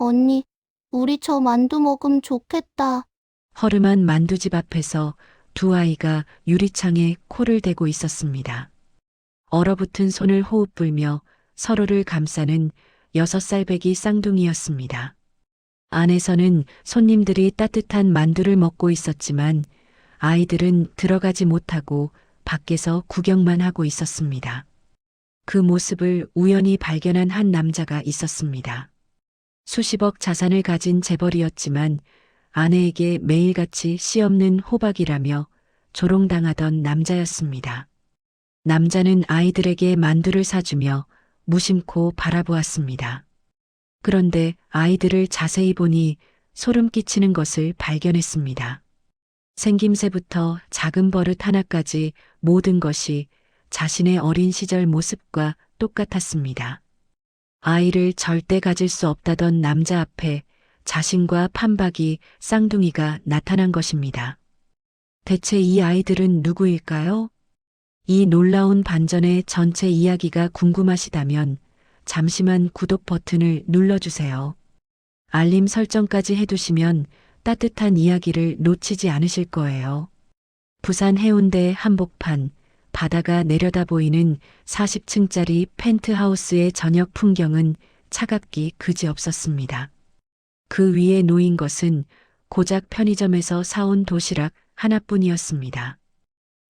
언니, 우리 저 만두 먹으면 좋겠다. 허름한 만두집 앞에서 두 아이가 유리창에 코를 대고 있었습니다. 얼어붙은 손을 호흡 불며 서로를 감싸는 6살 배기 쌍둥이였습니다. 안에서는 손님들이 따뜻한 만두를 먹고 있었지만 아이들은 들어가지 못하고 밖에서 구경만 하고 있었습니다. 그 모습을 우연히 발견한 한 남자가 있었습니다. 수십억 자산을 가진 재벌이었지만 아내에게 매일같이 씨 없는 호박이라며 조롱당하던 남자였습니다. 남자는 아이들에게 만두를 사주며 무심코 바라보았습니다. 그런데 아이들을 자세히 보니 소름 끼치는 것을 발견했습니다. 생김새부터 작은 버릇 하나까지 모든 것이 자신의 어린 시절 모습과 똑같았습니다. 아이를 절대 가질 수 없다던 남자 앞에 자신과 판박이 쌍둥이가 나타난 것입니다. 대체 이 아이들은 누구일까요? 이 놀라운 반전의 전체 이야기가 궁금하시다면 잠시만 구독 버튼을 눌러주세요. 알림 설정까지 해두시면 따뜻한 이야기를 놓치지 않으실 거예요. 부산 해운대 한복판, 바다가 내려다 보이는 40층짜리 펜트하우스의 저녁 풍경은 차갑기 그지없었습니다. 그 위에 놓인 것은 고작 편의점에서 사온 도시락 하나뿐이었습니다.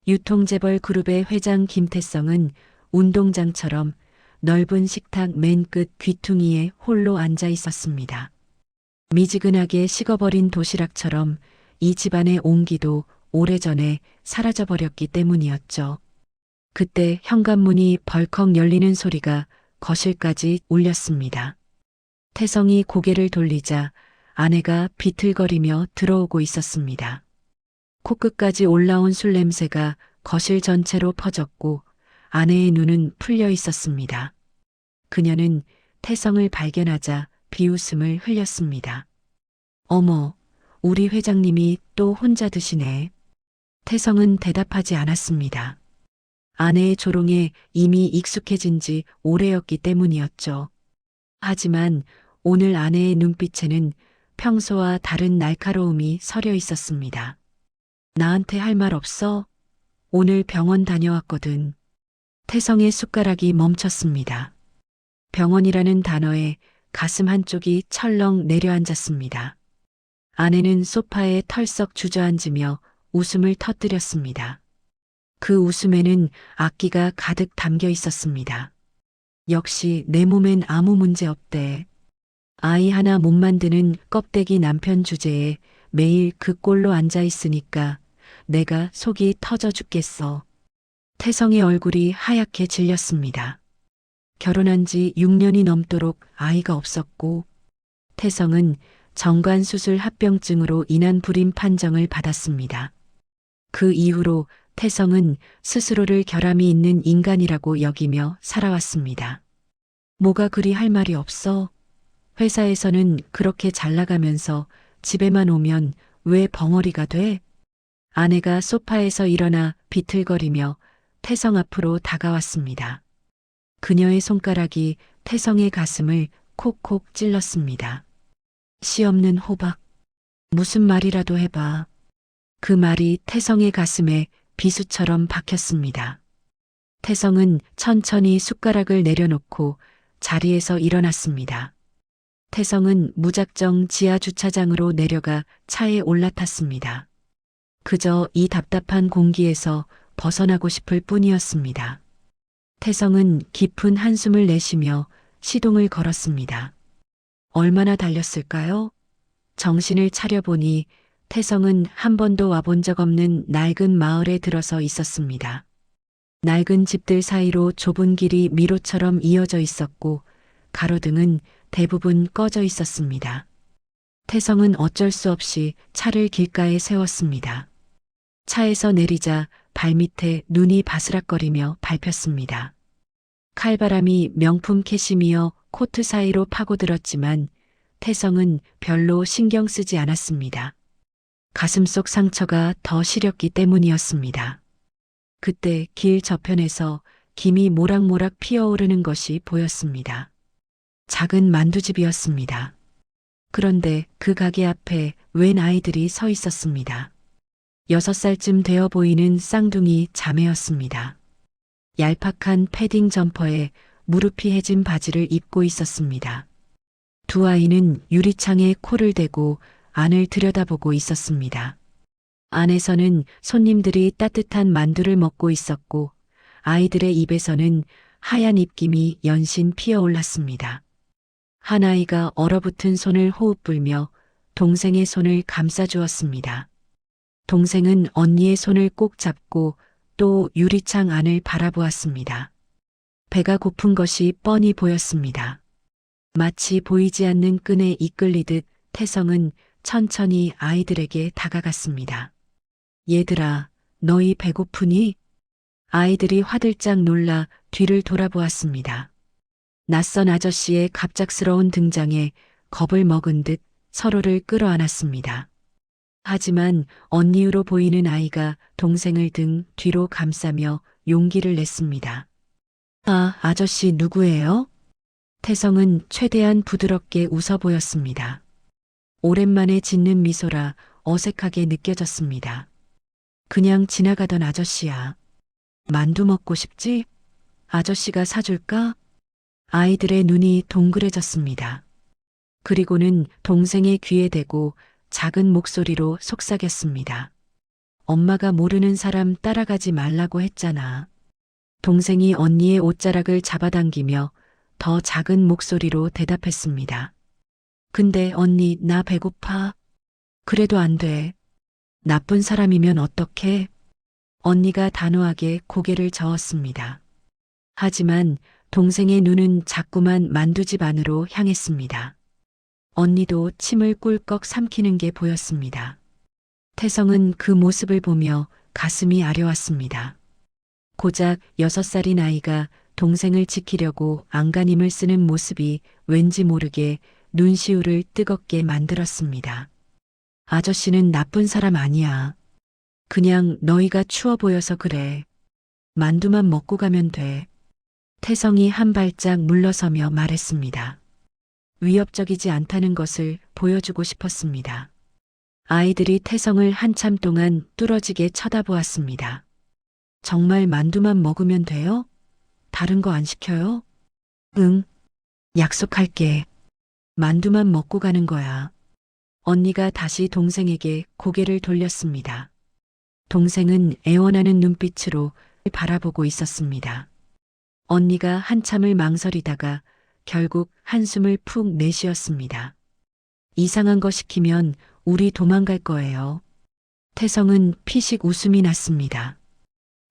유통재벌 그룹의 회장 김태성은 운동장처럼 넓은 식탁 맨 끝 귀퉁이에 홀로 앉아 있었습니다. 미지근하게 식어버린 도시락처럼 이 집안의 온기도 오래전에 사라져버렸기 때문이었죠. 그때 현관문이 벌컥 열리는 소리가 거실까지 울렸습니다. 태성이 고개를 돌리자 아내가 비틀거리며 들어오고 있었습니다. 코끝까지 올라온 술 냄새가 거실 전체로 퍼졌고 아내의 눈은 풀려 있었습니다. 그녀는 태성을 발견하자 비웃음을 흘렸습니다. 어머, 우리 회장님이 또 혼자 드시네. 태성은 대답하지 않았습니다. 아내의 조롱에 이미 익숙해진 지 오래였기 때문이었죠. 하지만 오늘 아내의 눈빛에는 평소와 다른 날카로움이 서려 있었습니다. 나한테 할 말 없어? 오늘 병원 다녀왔거든. 태성의 숟가락이 멈췄습니다. 병원이라는 단어에 가슴 한쪽이 철렁 내려앉았습니다. 아내는 소파에 털썩 주저앉으며 웃음을 터뜨렸습니다. 그 웃음에는 악기가 가득 담겨 있었습니다. 역시 내 몸엔 아무 문제 없대. 아이 하나 못 만드는 껍데기 남편 주제에 매일 그 꼴로 앉아 있으니까 내가 속이 터져 죽겠어. 태성의 얼굴이 하얗게 질렸습니다. 결혼한 지 6년이 넘도록 아이가 없었고 태성은 정관수술 합병증으로 인한 불임 판정을 받았습니다. 그 이후로 태성은 스스로를 결함이 있는 인간이라고 여기며 살아왔습니다. 뭐가 그리 할 말이 없어? 회사에서는 그렇게 잘 나가면서 집에만 오면 왜 벙어리가 돼? 아내가 소파에서 일어나 비틀거리며 태성 앞으로 다가왔습니다. 그녀의 손가락이 태성의 가슴을 콕콕 찔렀습니다. 씨 없는 호박. 무슨 말이라도 해봐. 그 말이 태성의 가슴에 비수처럼 박혔습니다. 태성은 천천히 숟가락을 내려놓고 자리에서 일어났습니다. 태성은 무작정 지하 주차장으로 내려가 차에 올라탔습니다. 그저 이 답답한 공기에서 벗어나고 싶을 뿐이었습니다. 태성은 깊은 한숨을 내쉬며 시동을 걸었습니다. 얼마나 달렸을까요? 정신을 차려보니 태성은 한 번도 와본 적 없는 낡은 마을에 들어서 있었습니다. 낡은 집들 사이로 좁은 길이 미로처럼 이어져 있었고 가로등은 대부분 꺼져 있었습니다. 태성은 어쩔 수 없이 차를 길가에 세웠습니다. 차에서 내리자 발밑에 눈이 바스락거리며 밟혔습니다. 칼바람이 명품 캐시미어 코트 사이로 파고들었지만 태성은 별로 신경 쓰지 않았습니다. 가슴속 상처가 더 시렸기 때문이었습니다. 그때 길 저편에서 김이 모락모락 피어오르는 것이 보였습니다. 작은 만두집이었습니다. 그런데 그 가게 앞에 웬 아이들이 서 있었습니다. 6살쯤 되어 보이는 쌍둥이 자매였습니다. 얄팍한 패딩 점퍼에 무릎이 해진 바지를 입고 있었습니다. 두 아이는 유리창에 코를 대고 안을 들여다보고 있었습니다. 안에서는 손님들이 따뜻한 만두를 먹고 있었고 아이들의 입에서는 하얀 입김이 연신 피어올랐습니다. 한 아이가 얼어붙은 손을 호흡 불며 동생의 손을 감싸주었습니다. 동생은 언니의 손을 꼭 잡고 또 유리창 안을 바라보았습니다. 배가 고픈 것이 뻔히 보였습니다. 마치 보이지 않는 끈에 이끌리듯 태성은 천천히 아이들에게 다가갔습니다. 얘들아, 너희 배고프니? 아이들이 화들짝 놀라 뒤를 돌아보았습니다. 낯선 아저씨의 갑작스러운 등장에 겁을 먹은 듯 서로를 끌어안았습니다. 하지만 언니로 보이는 아이가 동생을 등 뒤로 감싸며 용기를 냈습니다. 아, 아저씨 누구예요? 태성은 최대한 부드럽게 웃어 보였습니다. 오랜만에 짓는 미소라 어색하게 느껴졌습니다. 그냥 지나가던 아저씨야. 만두 먹고 싶지? 아저씨가 사줄까? 아이들의 눈이 동그래졌습니다. 그리고는 동생의 귀에 대고 작은 목소리로 속삭였습니다. 엄마가 모르는 사람 따라가지 말라고 했잖아. 동생이 언니의 옷자락을 잡아당기며 더 작은 목소리로 대답했습니다. 근데 언니, 나 배고파. 그래도 안 돼. 나쁜 사람이면 어떡해? 언니가 단호하게 고개를 저었습니다. 하지만 동생의 눈은 자꾸만 만두집 안으로 향했습니다. 언니도 침을 꿀꺽 삼키는 게 보였습니다. 태성은 그 모습을 보며 가슴이 아려왔습니다. 고작 6살인 아이가 동생을 지키려고 안간힘을 쓰는 모습이 왠지 모르게 눈시울을 뜨겁게 만들었습니다. 아저씨는 나쁜 사람 아니야. 그냥 너희가 추워 보여서 그래. 만두만 먹고 가면 돼. 태성이 한 발짝 물러서며 말했습니다. 위협적이지 않다는 것을 보여주고 싶었습니다. 아이들이 태성을 한참 동안 뚫어지게 쳐다보았습니다. 정말 만두만 먹으면 돼요? 다른 거 안 시켜요? 응. 약속할게. 만두만 먹고 가는 거야. 언니가 다시 동생에게 고개를 돌렸습니다. 동생은 애원하는 눈빛으로 바라보고 있었습니다. 언니가 한참을 망설이다가 결국 한숨을 푹 내쉬었습니다. 이상한 거 시키면 우리 도망갈 거예요. 태성은 피식 웃음이 났습니다.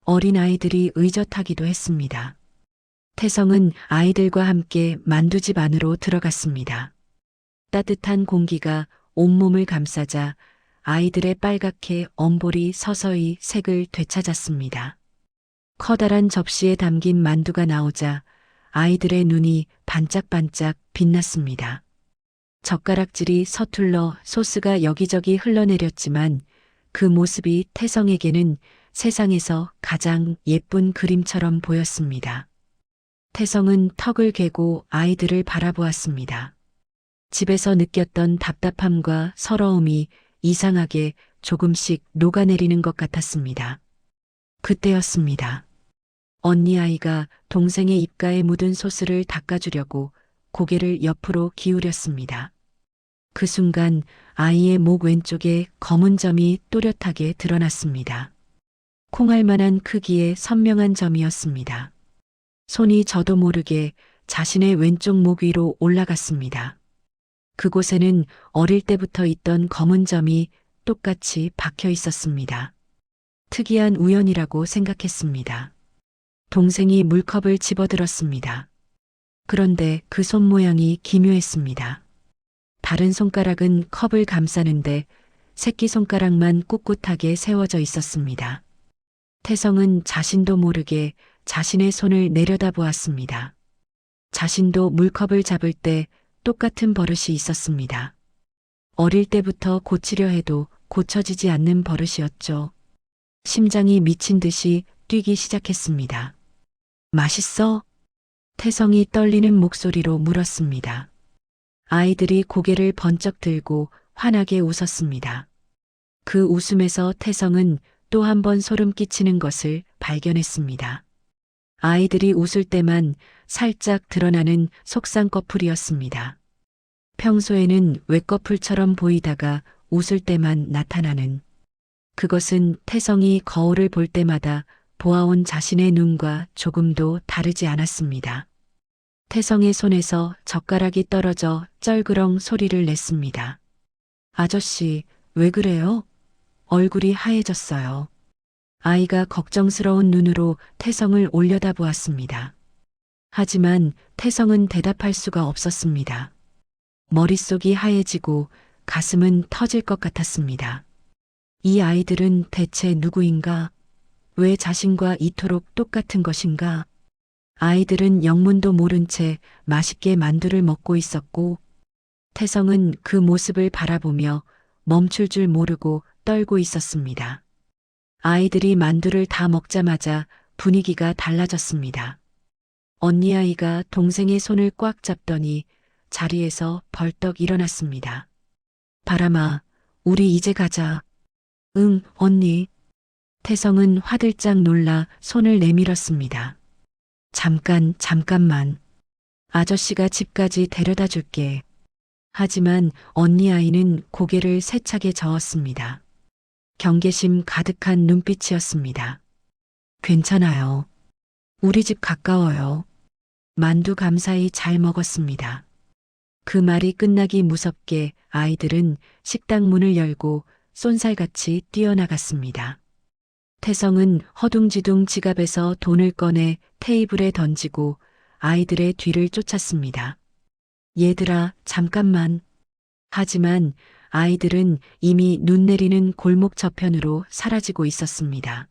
어린 아이들이 의젓하기도 했습니다. 태성은 아이들과 함께 만두집 안으로 들어갔습니다. 따뜻한 공기가 온몸을 감싸자 아이들의 빨갛게 엄볼이 서서히 색을 되찾았습니다. 커다란 접시에 담긴 만두가 나오자 아이들의 눈이 반짝반짝 빛났습니다. 젓가락질이 서툴러 소스가 여기저기 흘러내렸지만 그 모습이 태성에게는 세상에서 가장 예쁜 그림처럼 보였습니다. 태성은 턱을 괴고 아이들을 바라보았습니다. 집에서 느꼈던 답답함과 서러움이 이상하게 조금씩 녹아내리는 것 같았습니다. 그때였습니다. 언니 아이가 동생의 입가에 묻은 소스를 닦아주려고 고개를 옆으로 기울였습니다. 그 순간 아이의 목 왼쪽에 검은 점이 또렷하게 드러났습니다. 콩알만한 크기의 선명한 점이었습니다. 손이 저도 모르게 자신의 왼쪽 목 위로 올라갔습니다. 그곳에는 어릴 때부터 있던 검은 점이 똑같이 박혀 있었습니다. 특이한 우연이라고 생각했습니다. 동생이 물컵을 집어들었습니다. 그런데 그 손 모양이 기묘했습니다. 다른 손가락은 컵을 감싸는데 새끼손가락만 꿋꿋하게 세워져 있었습니다. 태성은 자신도 모르게 자신의 손을 내려다보았습니다. 자신도 물컵을 잡을 때 똑같은 버릇이 있었습니다. 어릴 때부터 고치려 해도 고쳐지지 않는 버릇이었죠. 심장이 미친 듯이 뛰기 시작했습니다. 맛있어? 태성이 떨리는 목소리로 물었습니다. 아이들이 고개를 번쩍 들고 환하게 웃었습니다. 그 웃음에서 태성은 또 한 번 소름 끼치는 것을 발견했습니다. 아이들이 웃을 때만 살짝 드러나는 속쌍꺼풀이었습니다. 평소에는 외꺼풀처럼 보이다가 웃을 때만 나타나는, 그것은 태성이 거울을 볼 때마다 보아온 자신의 눈과 조금도 다르지 않았습니다. 태성의 손에서 젓가락이 떨어져 쩔그렁 소리를 냈습니다. 아저씨, 왜 그래요? 얼굴이 하얘졌어요. 아이가 걱정스러운 눈으로 태성을 올려다보았습니다. 하지만 태성은 대답할 수가 없었습니다. 머릿속이 하얘지고 가슴은 터질 것 같았습니다. 이 아이들은 대체 누구인가? 왜 자신과 이토록 똑같은 것인가? 아이들은 영문도 모른 채 맛있게 만두를 먹고 있었고, 태성은 그 모습을 바라보며 멈출 줄 모르고 떨고 있었습니다. 아이들이 만두를 다 먹자마자 분위기가 달라졌습니다. 언니 아이가 동생의 손을 꽉 잡더니 자리에서 벌떡 일어났습니다. 바람아, 우리 이제 가자. 응, 언니. 태성은 화들짝 놀라 손을 내밀었습니다. 잠깐만. 아저씨가 집까지 데려다 줄게. 하지만 언니 아이는 고개를 세차게 저었습니다. 경계심 가득한 눈빛이었습니다. 괜찮아요. 우리 집 가까워요. 만두 감사히 잘 먹었습니다. 그 말이 끝나기 무섭게 아이들은 식당 문을 열고 쏜살같이 뛰어나갔습니다. 태성은 허둥지둥 지갑에서 돈을 꺼내 테이블에 던지고 아이들의 뒤를 쫓았습니다. 얘들아, 잠깐만. 하지만 아이들은 이미 눈 내리는 골목 저편으로 사라지고 있었습니다.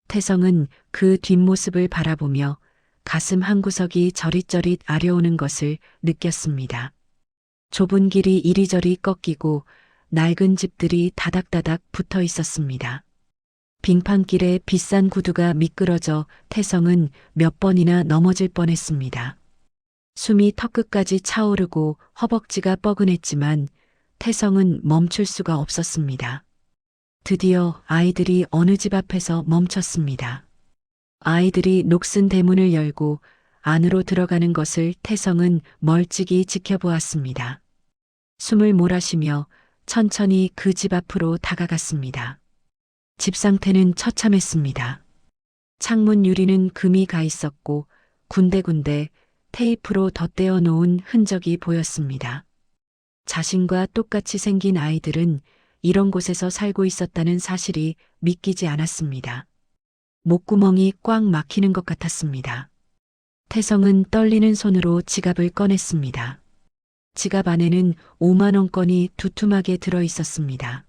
태성은 그 뒷모습을 바라보며 가슴 한구석이 저릿저릿 아려오는 것을 느꼈습니다. 좁은 길이 이리저리 꺾이고 낡은 집들이 다닥다닥 붙어 있었습니다. 빙판길에 비싼 구두가 미끄러져 태성은 몇 번이나 넘어질 뻔했습니다. 숨이 턱끝까지 차오르고 허벅지가 뻐근했지만 태성은 멈출 수가 없었습니다. 드디어 아이들이 어느 집 앞에서 멈췄습니다. 아이들이 녹슨 대문을 열고 안으로 들어가는 것을 태성은 멀찍이 지켜보았습니다. 숨을 몰아쉬며 천천히 그 집 앞으로 다가갔습니다. 집 상태는 처참했습니다. 창문 유리는 금이 가 있었고 군데군데 테이프로 덧대어 놓은 흔적이 보였습니다. 자신과 똑같이 생긴 아이들은 이런 곳에서 살고 있었다는 사실이 믿기지 않았습니다. 목구멍이 꽉 막히는 것 같았습니다. 태성은 떨리는 손으로 지갑을 꺼냈습니다. 지갑 안에는 5만 원권이 두툼하게 들어 있었습니다.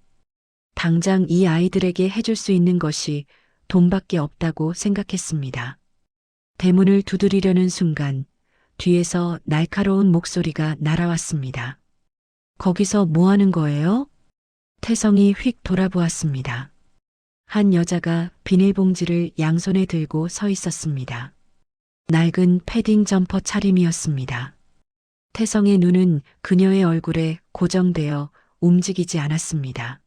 당장 이 아이들에게 해줄 수 있는 것이 돈밖에 없다고 생각했습니다. 대문을 두드리려는 순간 뒤에서 날카로운 목소리가 날아왔습니다. 거기서 뭐 하는 거예요? 태성이 휙 돌아보았습니다. 한 여자가 비닐봉지를 양손에 들고 서 있었습니다. 낡은 패딩 점퍼 차림이었습니다. 태성의 눈은 그녀의 얼굴에 고정되어 움직이지 않았습니다.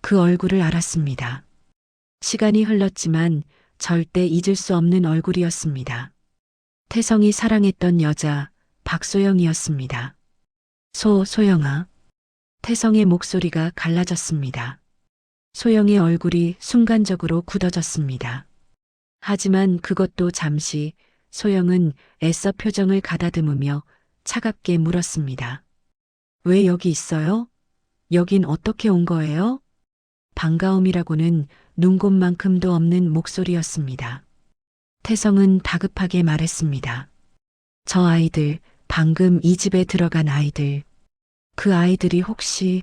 그 얼굴을 알았습니다. 시간이 흘렀지만 절대 잊을 수 없는 얼굴이었습니다. 태성이 사랑했던 여자 박소영이었습니다. 소영아. 태성의 목소리가 갈라졌습니다. 소영의 얼굴이 순간적으로 굳어졌습니다. 하지만 그것도 잠시 소영은 애써 표정을 가다듬으며 차갑게 물었습니다. 왜 여기 있어요? 여긴 어떻게 온 거예요? 반가움이라고는 눈곱만큼도 없는 목소리였습니다. 태성은 다급하게 말했습니다. 저 아이들, 방금 이 집에 들어간 아이들. 그 아이들이 혹시...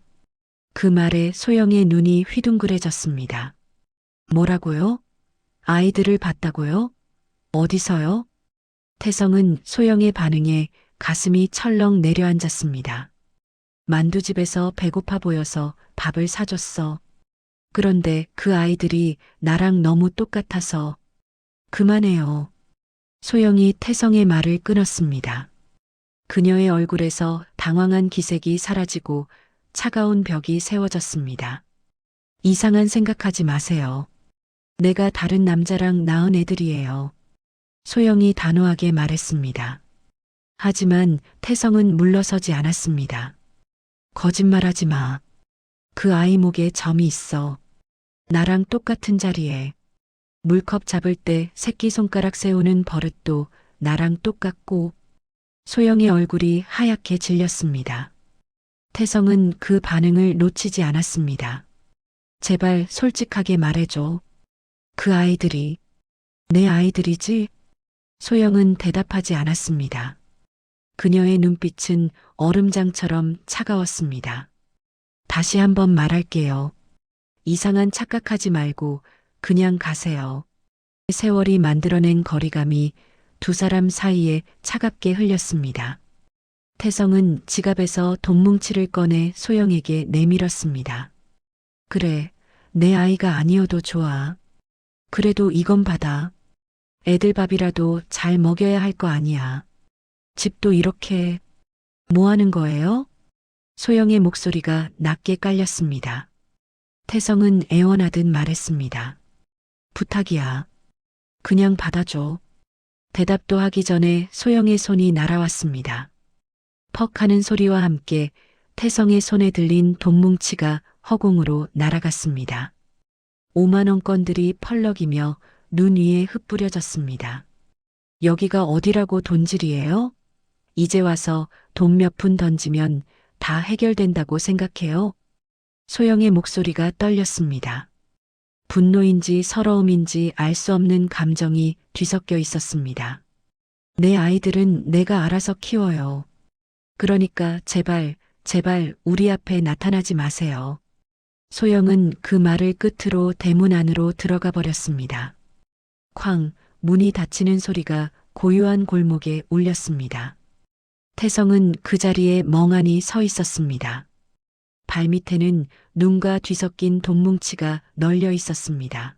그 말에 소영의 눈이 휘둥그레졌습니다. 뭐라고요? 아이들을 봤다고요? 어디서요? 태성은 소영의 반응에 가슴이 철렁 내려앉았습니다. 만두집에서 배고파 보여서 밥을 사줬어. 그런데 그 아이들이 나랑 너무 똑같아서. 그만해요. 소영이 태성의 말을 끊었습니다. 그녀의 얼굴에서 당황한 기색이 사라지고 차가운 벽이 세워졌습니다. 이상한 생각하지 마세요. 내가 다른 남자랑 낳은 애들이에요. 소영이 단호하게 말했습니다. 하지만 태성은 물러서지 않았습니다. 거짓말하지 마. 그 아이 목에 점이 있어. 나랑 똑같은 자리에. 물컵 잡을 때 새끼손가락 세우는 버릇도 나랑 똑같고. 소영의 얼굴이 하얗게 질렸습니다. 태성은 그 반응을 놓치지 않았습니다. 제발 솔직하게 말해줘. 그 아이들이 내 아이들이지? 소영은 대답하지 않았습니다. 그녀의 눈빛은 얼음장처럼 차가웠습니다. 다시 한번 말할게요. 이상한 착각하지 말고 그냥 가세요. 세월이 만들어낸 거리감이 두 사람 사이에 차갑게 흘렸습니다. 태성은 지갑에서 돈 뭉치를 꺼내 소영에게 내밀었습니다. 그래, 내 아이가 아니어도 좋아. 그래도 이건 받아. 애들 밥이라도 잘 먹여야 할 거 아니야. 집도 이렇게. 뭐 하는 거예요? 소영의 목소리가 낮게 깔렸습니다. 태성은 애원하듯 말했습니다. 부탁이야. 그냥 받아줘. 대답도 하기 전에 소영의 손이 날아왔습니다. 퍽 하는 소리와 함께 태성의 손에 들린 돈뭉치가 허공으로 날아갔습니다. 5만 원권들이 펄럭이며 눈 위에 흩뿌려졌습니다. 여기가 어디라고 돈질이에요? 이제 와서 돈 몇 푼 던지면 다 해결된다고 생각해요? 소영의 목소리가 떨렸습니다. 분노인지 서러움인지 알 수 없는 감정이 뒤섞여 있었습니다. 내 아이들은 내가 알아서 키워요. 그러니까 제발, 제발 우리 앞에 나타나지 마세요. 소영은 그 말을 끝으로 대문 안으로 들어가 버렸습니다. 쾅, 문이 닫히는 소리가 고요한 골목에 울렸습니다. 태성은 그 자리에 멍하니 서 있었습니다. 발밑에는 눈과 뒤섞인 돈뭉치가 널려 있었습니다.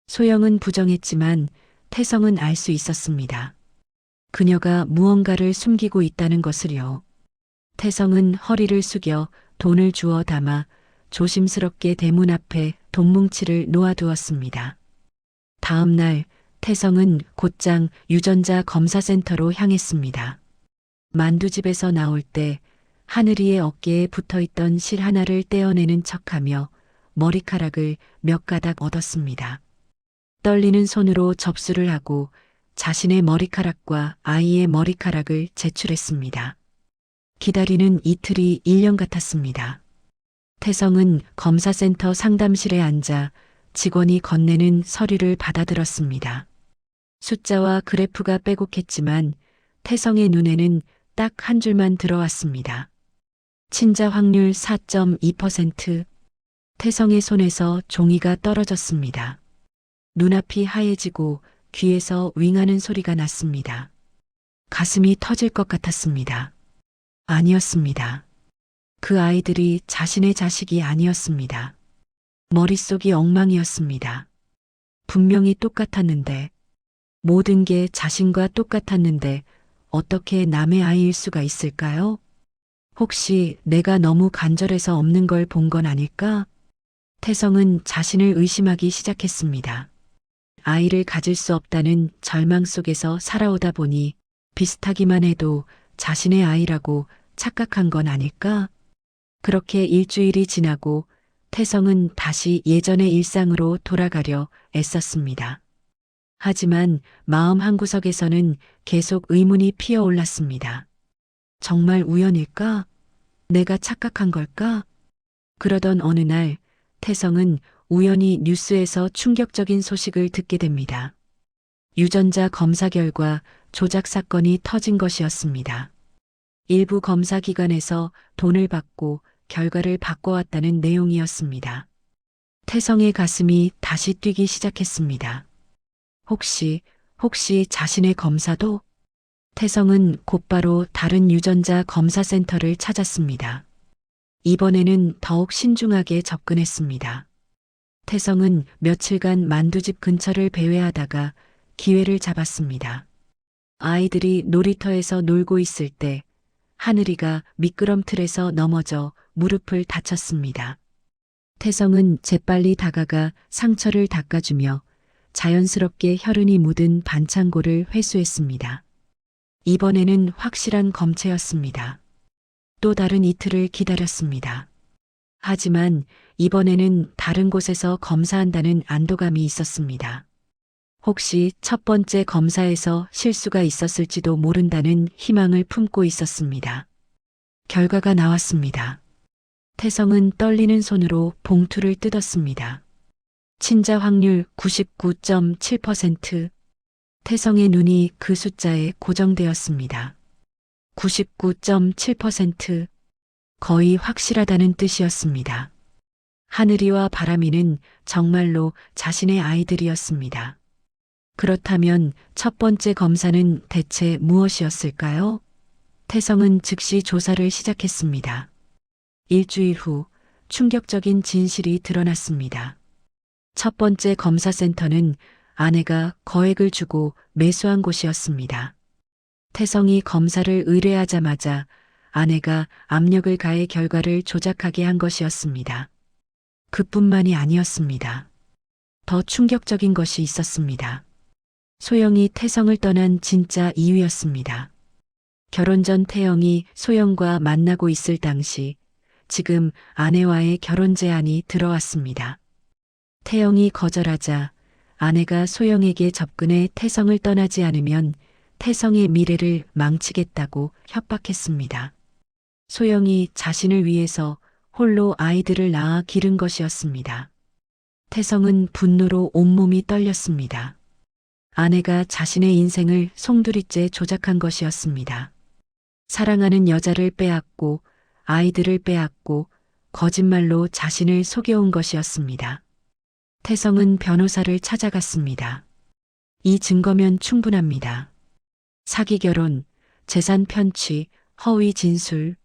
소영은 부정했지만 태성은 알 수 있었습니다. 그녀가 무언가를 숨기고 있다는 것을요. 태성은 허리를 숙여 돈을 주워 담아 조심스럽게 대문 앞에 돈뭉치를 놓아두었습니다. 다음 날 태성은 곧장 유전자 검사센터로 향했습니다. 만두집에서 나올 때 하늘이의 어깨에 붙어있던 실 하나를 떼어내는 척하며 머리카락을 몇 가닥 얻었습니다. 떨리는 손으로 접수를 하고 자신의 머리카락과 아이의 머리카락을 제출했습니다. 기다리는 이틀이 1년 같았습니다. 태성은 검사센터 상담실에 앉아 직원이 건네는 서류를 받아들었습니다. 숫자와 그래프가 빼곡했지만 태성의 눈에는 딱 한 줄만 들어왔습니다. 친자 확률 4.2%. 태성의 손에서 종이가 떨어졌습니다. 눈앞이 하얘지고 귀에서 윙하는 소리가 났습니다. 가슴이 터질 것 같았습니다. 아니었습니다. 그 아이들이 자신의 자식이 아니었습니다. 머릿속이 엉망이었습니다. 분명히 똑같았는데, 모든 게 자신과 똑같았는데 어떻게 남의 아이일 수가 있을까요? 혹시 내가 너무 간절해서 없는 걸 본 건 아닐까? 태성은 자신을 의심하기 시작했습니다. 아이를 가질 수 없다는 절망 속에서 살아오다 보니 비슷하기만 해도 자신의 아이라고 착각한 건 아닐까? 그렇게 일주일이 지나고 태성은 다시 예전의 일상으로 돌아가려 애썼습니다. 하지만 마음 한구석에서는 계속 의문이 피어올랐습니다. 정말 우연일까? 내가 착각한 걸까? 그러던 어느 날 태성은 우연히 뉴스에서 충격적인 소식을 듣게 됩니다. 유전자 검사 결과 조작 사건이 터진 것이었습니다. 일부 검사 기관에서 돈을 받고 결과를 바꿔왔다는 내용이었습니다. 태성의 가슴이 다시 뛰기 시작했습니다. 혹시 자신의 검사도? 태성은 곧바로 다른 유전자 검사센터를 찾았습니다. 이번에는 더욱 신중하게 접근했습니다. 태성은 며칠간 만두집 근처를 배회하다가 기회를 잡았습니다. 아이들이 놀이터에서 놀고 있을 때 하늘이가 미끄럼틀에서 넘어져 무릎을 다쳤습니다. 태성은 재빨리 다가가 상처를 닦아주며 자연스럽게 혈흔이 묻은 반창고를 회수했습니다. 이번에는 확실한 검체였습니다. 또 다른 이틀을 기다렸습니다. 하지만 이번에는 다른 곳에서 검사한다는 안도감이 있었습니다. 혹시 첫 번째 검사에서 실수가 있었을지도 모른다는 희망을 품고 있었습니다. 결과가 나왔습니다. 태성은 떨리는 손으로 봉투를 뜯었습니다. 친자 확률 99.7%. 태성의 눈이 그 숫자에 고정되었습니다. 99.7%. 거의 확실하다는 뜻이었습니다. 하늘이와 바람이는 정말로 자신의 아이들이었습니다. 그렇다면 첫 번째 검사는 대체 무엇이었을까요? 태성은 즉시 조사를 시작했습니다. 일주일 후 충격적인 진실이 드러났습니다. 첫 번째 검사센터는 아내가 거액을 주고 매수한 곳이었습니다. 태성이 검사를 의뢰하자마자 아내가 압력을 가해 결과를 조작하게 한 것이었습니다. 그뿐만이 아니었습니다. 더 충격적인 것이 있었습니다. 소영이 태성을 떠난 진짜 이유였습니다. 결혼 전 태영이 소영과 만나고 있을 당시 지금 아내와의 결혼 제안이 들어왔습니다. 태영이 거절하자 아내가 소영에게 접근해 태성을 떠나지 않으면 태성의 미래를 망치겠다고 협박했습니다. 소영이 자신을 위해서 홀로 아이들을 낳아 기른 것이었습니다. 태성은 분노로 온몸이 떨렸습니다. 아내가 자신의 인생을 송두리째 조작한 것이었습니다. 사랑하는 여자를 빼앗고 아이들을 빼앗고 거짓말로 자신을 속여온 것이었습니다. 태성은 변호사를 찾아갔습니다. 이 증거면 충분합니다. 사기 결혼, 재산 편취, 허위 진술.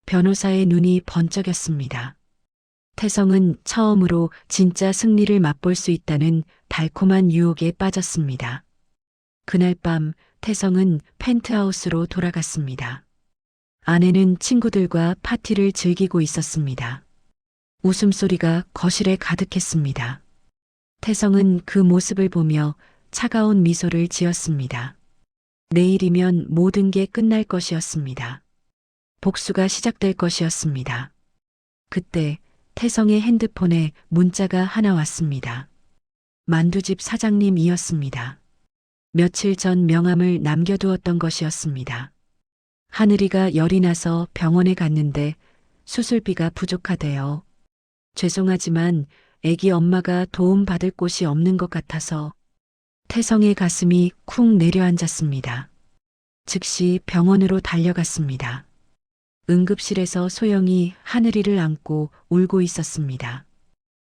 변호사의 눈이 번쩍였습니다. 태성은 처음으로 진짜 승리를 맛볼 수 있다는 달콤한 유혹에 빠졌습니다. 그날 밤 태성은 펜트하우스로 돌아갔습니다. 아내는 친구들과 파티를 즐기고 있었습니다. 웃음소리가 거실에 가득했습니다. 태성은 그 모습을 보며 차가운 미소를 지었습니다. 내일이면 모든 게 끝날 것이었습니다. 복수가 시작될 것이었습니다. 그때 태성의 핸드폰에 문자가 하나 왔습니다. 만두집 사장님이었습니다. 며칠 전 명함을 남겨두었던 것이었습니다. 하늘이가 열이 나서 병원에 갔는데 수술비가 부족하대요. 죄송하지만 애기 엄마가 도움받을 곳이 없는 것 같아서. 태성의 가슴이 쿵 내려앉았습니다. 즉시 병원으로 달려갔습니다. 응급실에서 소영이 하늘이를 안고 울고 있었습니다.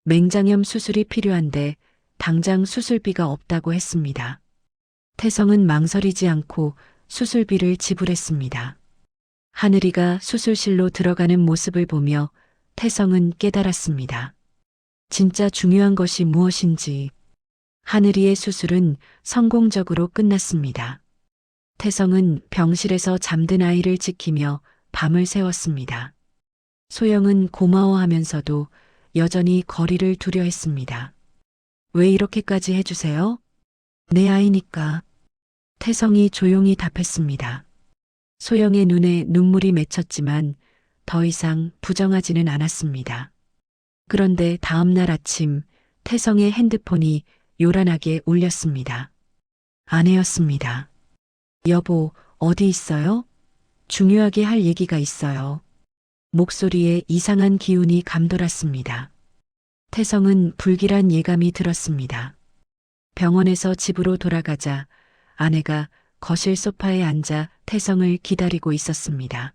맹장염 수술이 필요한데 당장 수술비가 없다고 했습니다. 태성은 망설이지 않고 수술비를 지불했습니다. 하늘이가 수술실로 들어가는 모습을 보며 태성은 깨달았습니다. 진짜 중요한 것이 무엇인지. 하늘이의 수술은 성공적으로 끝났습니다. 태성은 병실에서 잠든 아이를 지키며 밤을 새웠습니다. 소영은 고마워하면서도 여전히 거리를 두려 했습니다. 왜 이렇게까지 해주세요? 내 아이니까. 태성이 조용히 답했습니다. 소영의 눈에 눈물이 맺혔지만 더 이상 부정하지는 않았습니다. 그런데 다음 날 아침 태성의 핸드폰이 요란하게 울렸습니다. 아내였습니다. 여보, 어디 있어요? 중요하게 할 얘기가 있어요. 목소리에 이상한 기운이 감돌았습니다. 태성은 불길한 예감이 들었습니다. 병원에서 집으로 돌아가자 아내가 거실 소파에 앉아 태성을 기다리고 있었습니다.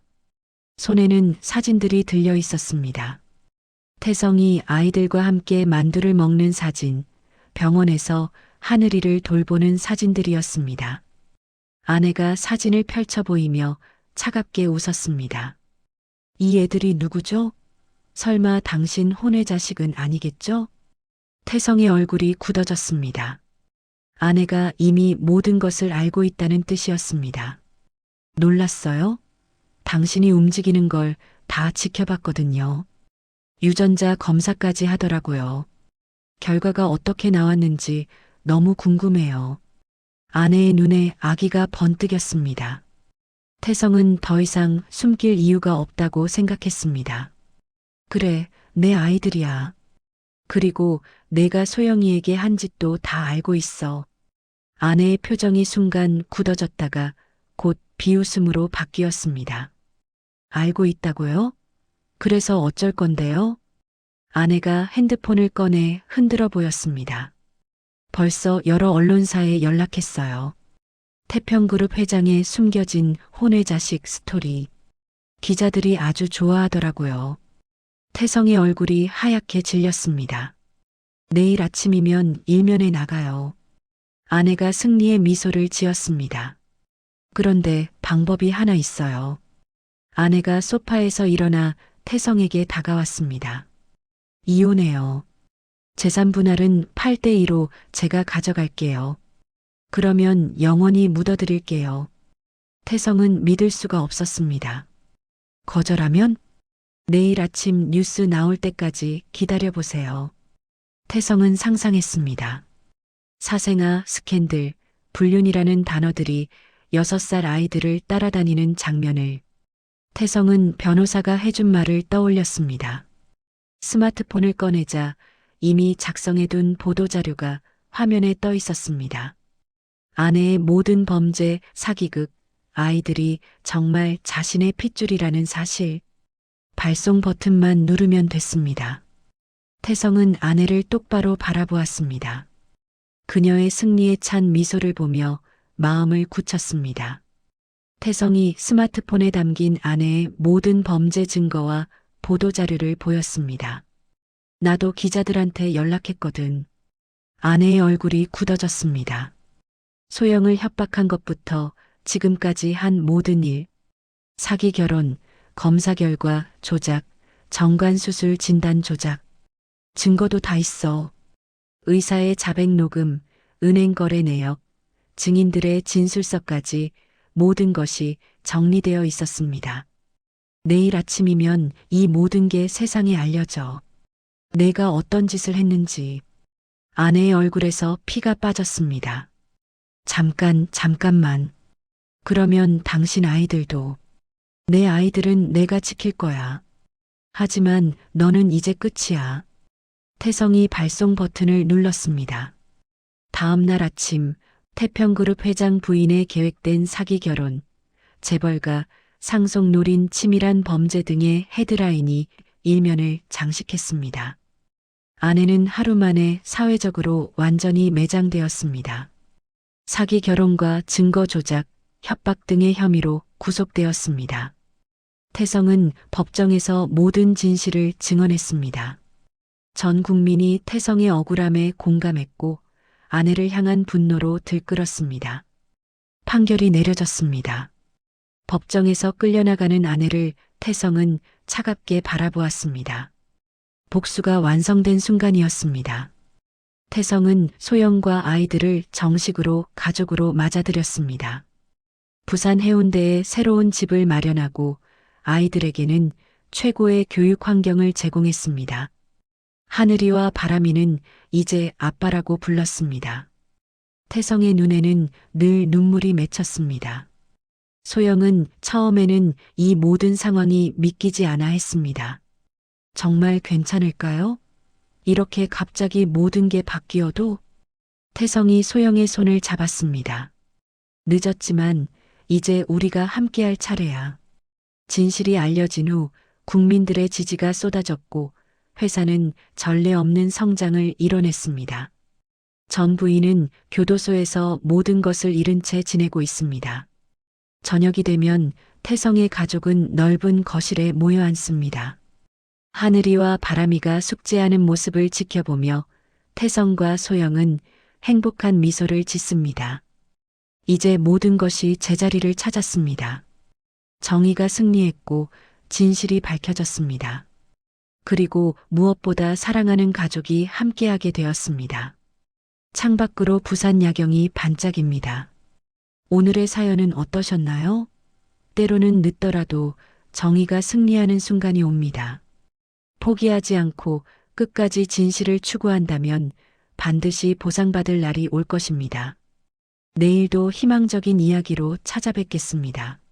손에는 사진들이 들려 있었습니다. 태성이 아이들과 함께 만두를 먹는 사진, 병원에서 하늘이를 돌보는 사진들이었습니다. 아내가 사진을 펼쳐 보이며 차갑게 웃었습니다. 이 애들이 누구죠? 설마 당신 혼외 자식은 아니겠죠? 태성의 얼굴이 굳어졌습니다. 아내가 이미 모든 것을 알고 있다는 뜻이었습니다. 놀랐어요? 당신이 움직이는 걸 다 지켜봤거든요. 유전자 검사까지 하더라고요. 결과가 어떻게 나왔는지 너무 궁금해요. 아내의 눈에 아기가 번뜩였습니다. 태성은 더 이상 숨길 이유가 없다고 생각했습니다. 그래, 내 아이들이야. 그리고 내가 소영이에게 한 짓도 다 알고 있어. 아내의 표정이 순간 굳어졌다가 곧 비웃음으로 바뀌었습니다. 알고 있다고요? 그래서 어쩔 건데요? 아내가 핸드폰을 꺼내 흔들어 보였습니다. 벌써 여러 언론사에 연락했어요. 태평그룹 회장의 숨겨진 혼외 자식 스토리. 기자들이 아주 좋아하더라고요. 태성의 얼굴이 하얗게 질렸습니다. 내일 아침이면 일면에 나가요. 아내가 승리의 미소를 지었습니다. 그런데 방법이 하나 있어요. 아내가 소파에서 일어나 태성에게 다가왔습니다. 이혼해요. 재산 분할은 8대2로 제가 가져갈게요. 그러면 영원히 묻어드릴게요. 태성은 믿을 수가 없었습니다. 거절하면? 내일 아침 뉴스 나올 때까지 기다려보세요. 태성은 상상했습니다. 사생아, 스캔들, 불륜이라는 단어들이 6살 아이들을 따라다니는 장면을. 태성은 변호사가 해준 말을 떠올렸습니다. 스마트폰을 꺼내자 이미 작성해둔 보도자료가 화면에 떠 있었습니다. 아내의 모든 범죄, 사기극, 아이들이 정말 자신의 핏줄이라는 사실. 발송 버튼만 누르면 됐습니다. 태성은 아내를 똑바로 바라보았습니다. 그녀의 승리에 찬 미소를 보며 마음을 굳혔습니다. 태성이 스마트폰에 담긴 아내의 모든 범죄 증거와 보도자료를 보였습니다. 나도 기자들한테 연락했거든. 아내의 얼굴이 굳어졌습니다. 소영을 협박한 것부터 지금까지 한 모든 일, 사기 결혼, 검사 결과 조작, 정관수술 진단 조작, 증거도 다 있어. 의사의 자백 녹음, 은행 거래 내역, 증인들의 진술서까지 모든 것이 정리되어 있었습니다. 내일 아침이면 이 모든 게 세상에 알려져. 내가 어떤 짓을 했는지. 아내의 얼굴에서 피가 빠졌습니다. 잠깐만. 그러면 당신 아이들도. 내 아이들은 내가 지킬 거야. 하지만 너는 이제 끝이야. 태성이 발송 버튼을 눌렀습니다. 다음 날 아침 태평그룹 회장 부인의 계획된 사기 결혼, 재벌가, 상속 노린 치밀한 범죄 등의 헤드라인이 일면을 장식했습니다. 아내는 하루 만에 사회적으로 완전히 매장되었습니다. 사기 결혼과 증거 조작, 협박 등의 혐의로 구속되었습니다. 태성은 법정에서 모든 진실을 증언했습니다. 전 국민이 태성의 억울함에 공감했고 아내를 향한 분노로 들끓었습니다. 판결이 내려졌습니다. 법정에서 끌려나가는 아내를 태성은 차갑게 바라보았습니다. 복수가 완성된 순간이었습니다. 태성은 소영과 아이들을 정식으로 가족으로 맞아들였습니다. 부산 해운대에 새로운 집을 마련하고 아이들에게는 최고의 교육 환경을 제공했습니다. 하늘이와 바람이는 이제 아빠라고 불렀습니다. 태성의 눈에는 늘 눈물이 맺혔습니다. 소영은 처음에는 이 모든 상황이 믿기지 않아 했습니다. 정말 괜찮을까요? 이렇게 갑자기 모든 게 바뀌어도? 태성이 소영의 손을 잡았습니다. 늦었지만 이제 우리가 함께할 차례야. 진실이 알려진 후 국민들의 지지가 쏟아졌고 회사는 전례 없는 성장을 이뤄냈습니다. 전 부인은 교도소에서 모든 것을 잃은 채 지내고 있습니다. 저녁이 되면 태성의 가족은 넓은 거실에 모여 앉습니다. 하늘이와 바람이가 숙제하는 모습을 지켜보며 태성과 소영은 행복한 미소를 짓습니다. 이제 모든 것이 제자리를 찾았습니다. 정의가 승리했고 진실이 밝혀졌습니다. 그리고 무엇보다 사랑하는 가족이 함께하게 되었습니다. 창밖으로 부산 야경이 반짝입니다. 오늘의 사연은 어떠셨나요? 때로는 늦더라도 정의가 승리하는 순간이 옵니다. 포기하지 않고 끝까지 진실을 추구한다면 반드시 보상받을 날이 올 것입니다. 내일도 희망적인 이야기로 찾아뵙겠습니다.